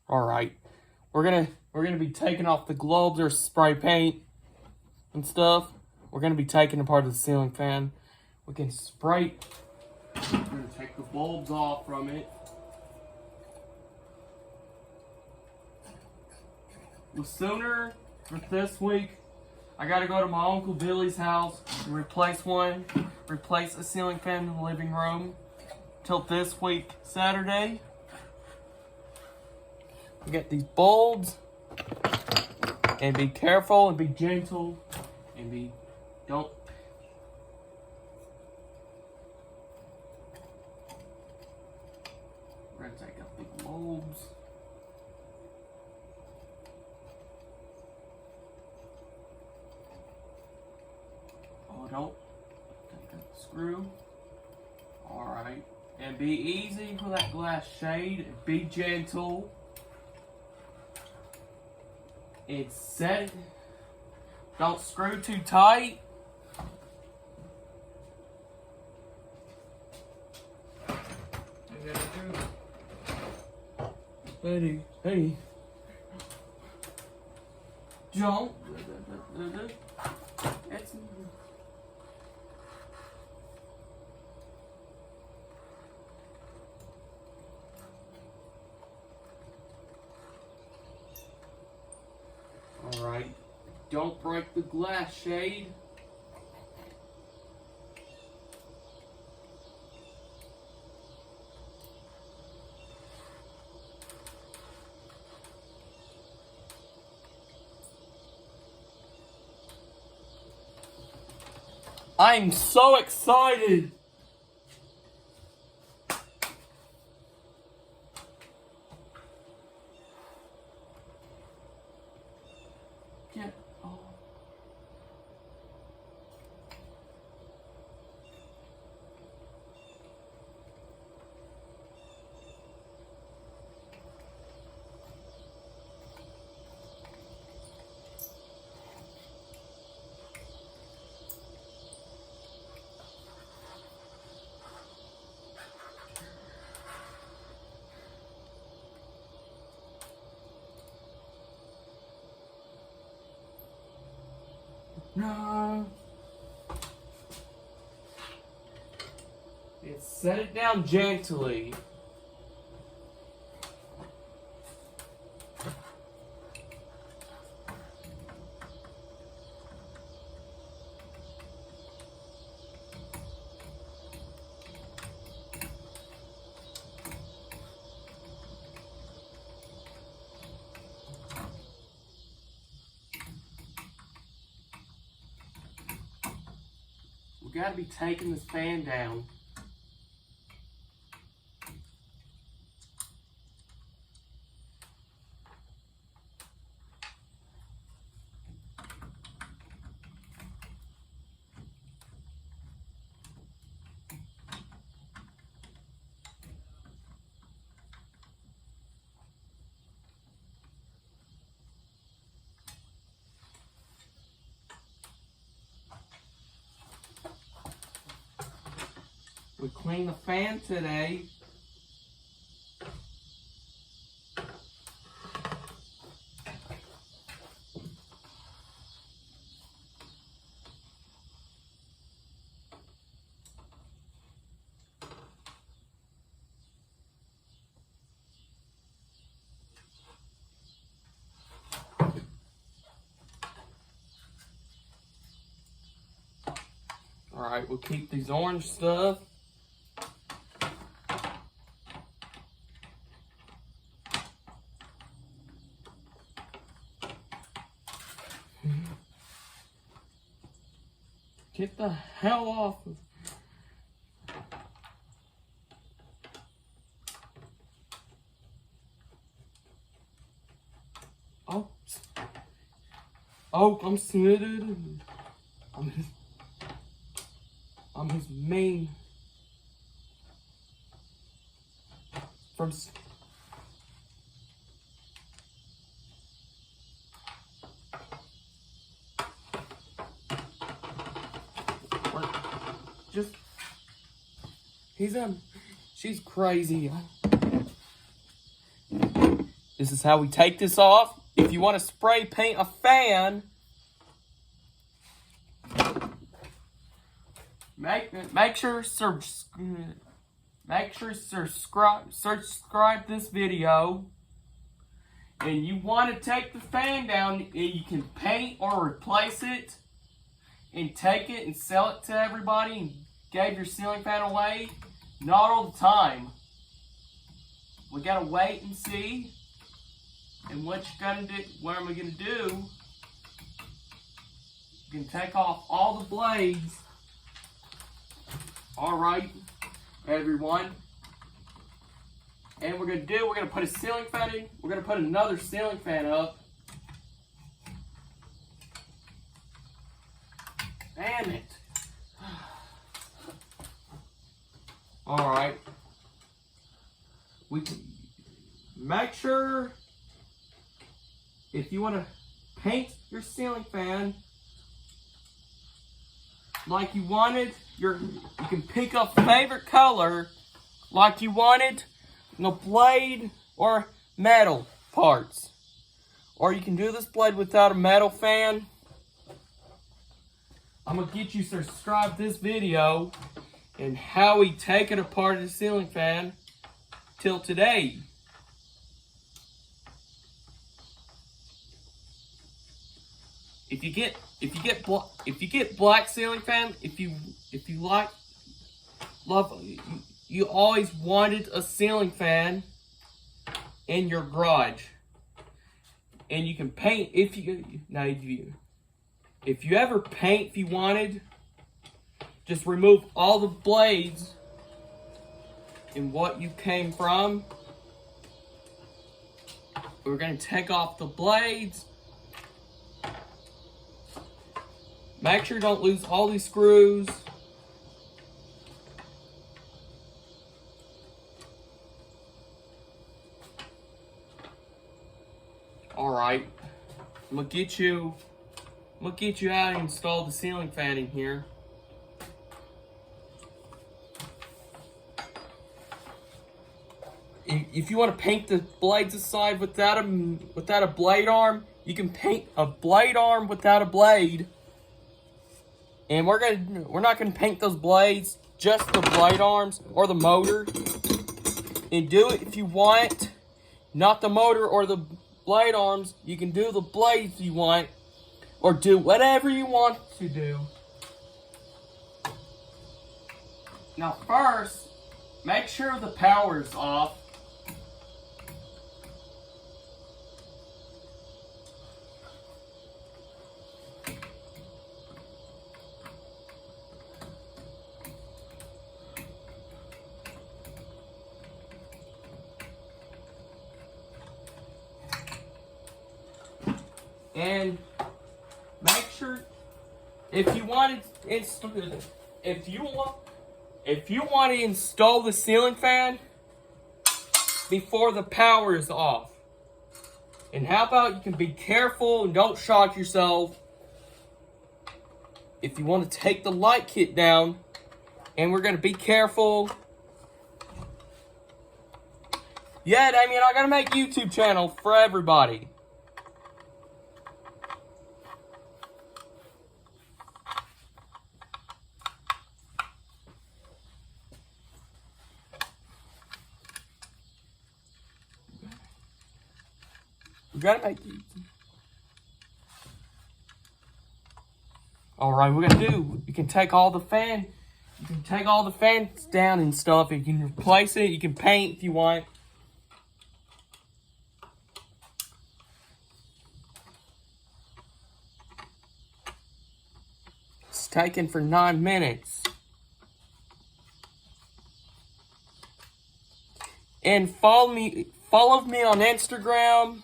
All right, we're gonna be taking off the globes or spray paint and stuff. We're gonna be taking apart the ceiling fan. We can spray. We're gonna take the bulbs off from it. The sooner for this week, I gotta go to my Uncle Billy's house and replace a ceiling fan in the living room. Till this week, Saturday. We get these bulbs, and be careful and be gentle, and don't. We're gonna take out the bulbs. Oh, don't take out the screw. All right, and be easy for that glass shade. And be gentle. It's set. Don't screw too tight. Hey, hey. Jump. It's all right. Don't break the glass shade. I'm so excited. Get oh. No. Set it down gently. We gotta be taking this fan down. We cleaned the fan today. All right, we'll keep these orange stuff. Get the hell off. Oh, I'm submitted. I'm his main. From. Just. She's crazy. This is how we take this off. If you want to spray paint a fan, make sure subscribe this video. And you want to take the fan down, and you can paint or replace it, and take it and sell it to everybody and give your ceiling fan away. Not all the time. We gotta wait and see. And what am I gonna do? You can take off all the blades. Alright, everyone. And we're gonna put a ceiling fan in. We're gonna put another ceiling fan up. Damn it. Alright. We can make sure if you want to paint your ceiling fan like you wanted, you can pick a favorite color like you wanted, the blade or metal parts. Or you can do this blade without a metal fan. I'm going to get you to subscribe this video and how we take it apart the ceiling fan till today. If you get black ceiling fan, if you you always wanted a ceiling fan in your garage, and you can paint if you ever paint if you wanted, just remove all the blades and what you came from. We're going to take off the blades. Make sure you don't lose all these screws. Alright. I'm gonna get you out and install the ceiling fan in here. If you want to paint the blades aside without a blade arm, you can paint a blade arm without a blade. And we're not gonna paint those blades, just the blade arms or the motor. And do it if you want, not the motor or the blade arms. You can do the blades you want, or do whatever you want to do. Now first, make sure the power's off. And make sure if you want to install the ceiling fan before the power is off. And how about you can be careful and don't shock yourself. If you want to take the light kit down, and we're going to be careful. Yeah, Damien, I got to make a YouTube channel for everybody. We gotta make these. Alright, we're gonna do, you can take all the fans down and stuff. You can replace it, you can paint if you want. It's taking for 9 minutes. And follow me on Instagram.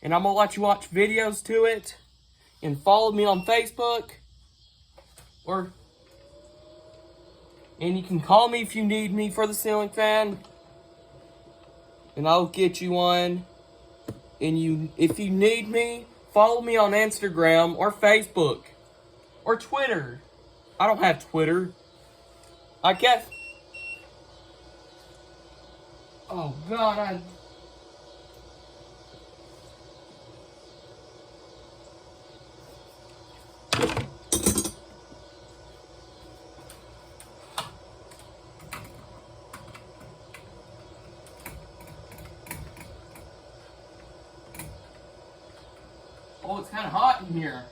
And I'm going to let you watch videos to it. And follow me on Facebook. And you can call me if you need me for the ceiling fan. And I'll get you one. And if you need me, follow me on Instagram or Facebook. Or Twitter. I don't have Twitter. I guess. Oh God, Oh, it's kind of hot in here.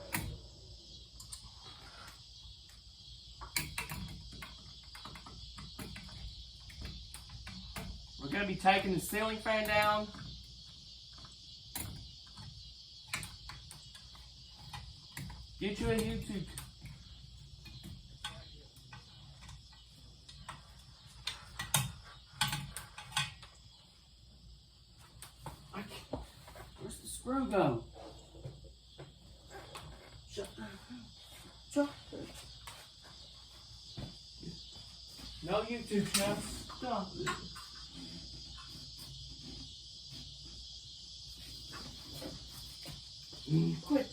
We're going to be taking the ceiling fan down. Get you a YouTube. Where's the screw go? Shut. No YouTube channel. Stop it. Quit.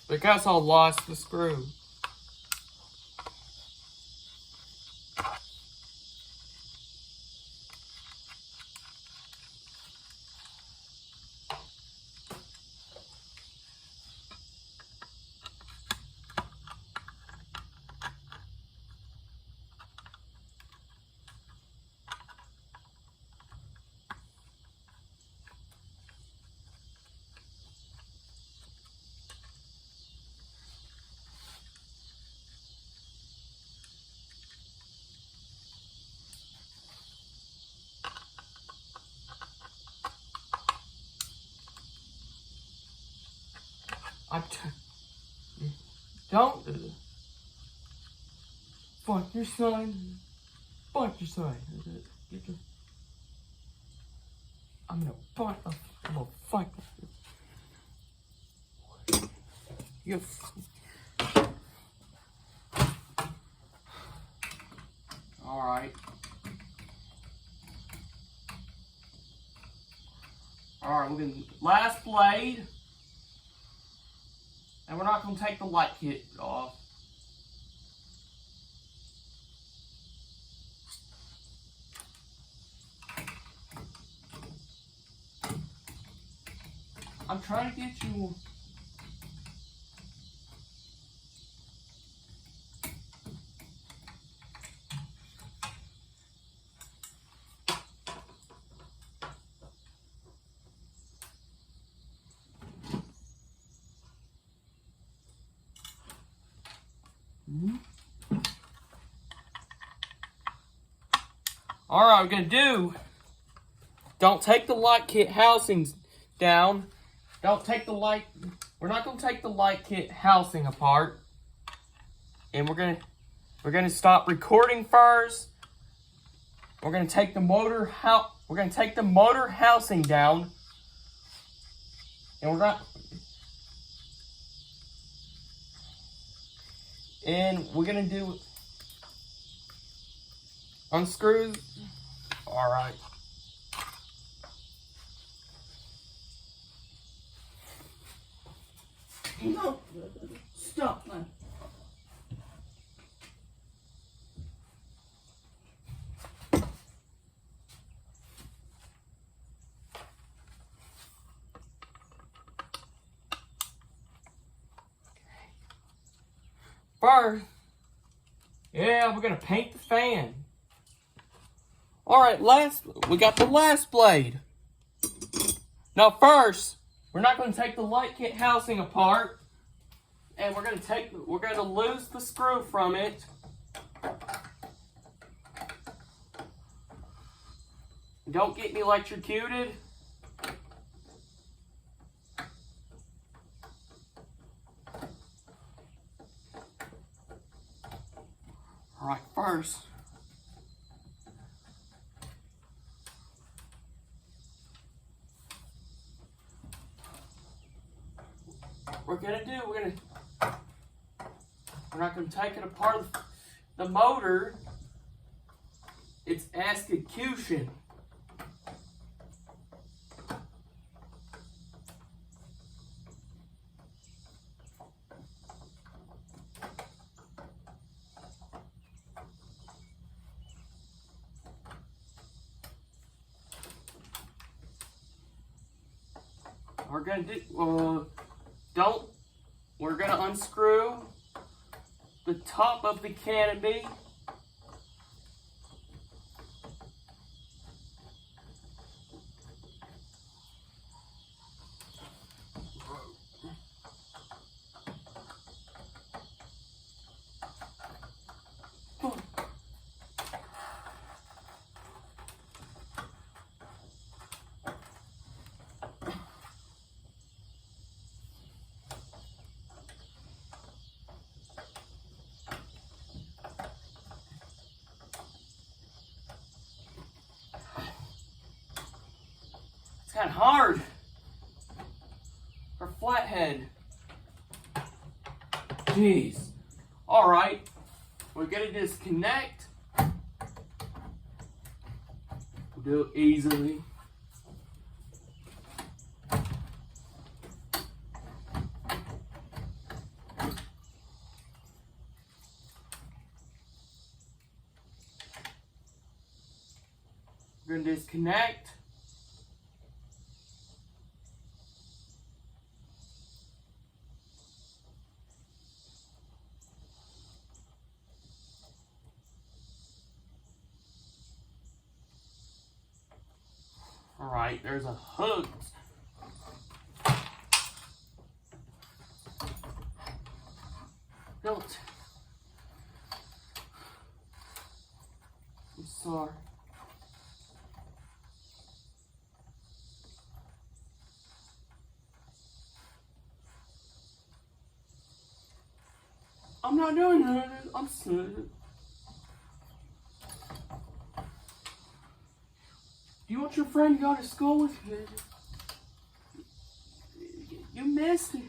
I guess I lost the screw. Don't do this. Fuck your son. Fuck your son. I'm gonna fight. I'm gonna fight. You. All right. All right. We're gonna last blade. And we're not going to take the light kit off. I'm trying to get you... Alright, we're going to do... Don't take the light kit housings down. Don't take the light... We're not going to take the light kit housing apart. And we're going to stop recording first. We're going to take the motor housing down. And we're going to do unscrews. All right. No, stop, man. First, yeah, we're gonna paint the fan. All right, we got the last blade. Now first, we're not gonna take the light kit housing apart, and we're gonna lose the screw from it. Don't get me electrocuted. All right, first. We're not gonna take it apart. The motor, it's execution. we're gonna do, we're gonna unscrew the top of the canopy. It's kind of hard for flathead. Jeez. All right, we're gonna disconnect. We'll do it easily. We're gonna disconnect. All right, there's a hook. Don't. I'm sorry. I'm not doing that. I'm sick. Do you want your friend to go to school with you? You missed it.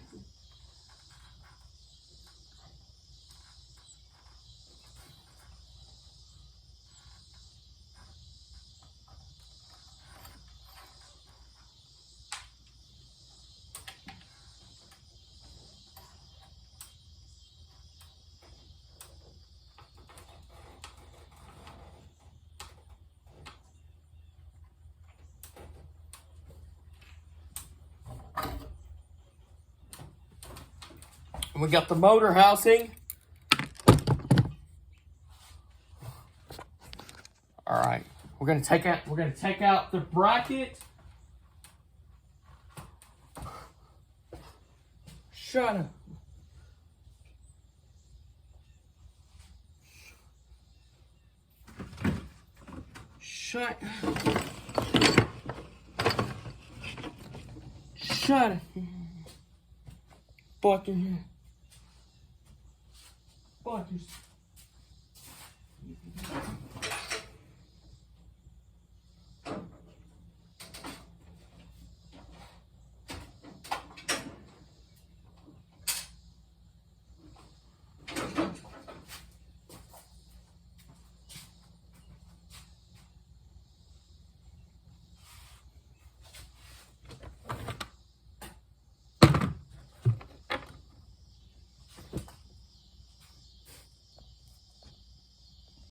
We got the motor housing. All right, we're gonna take out the bracket. Shut up. Shut up. Fucking. Fuck yourself.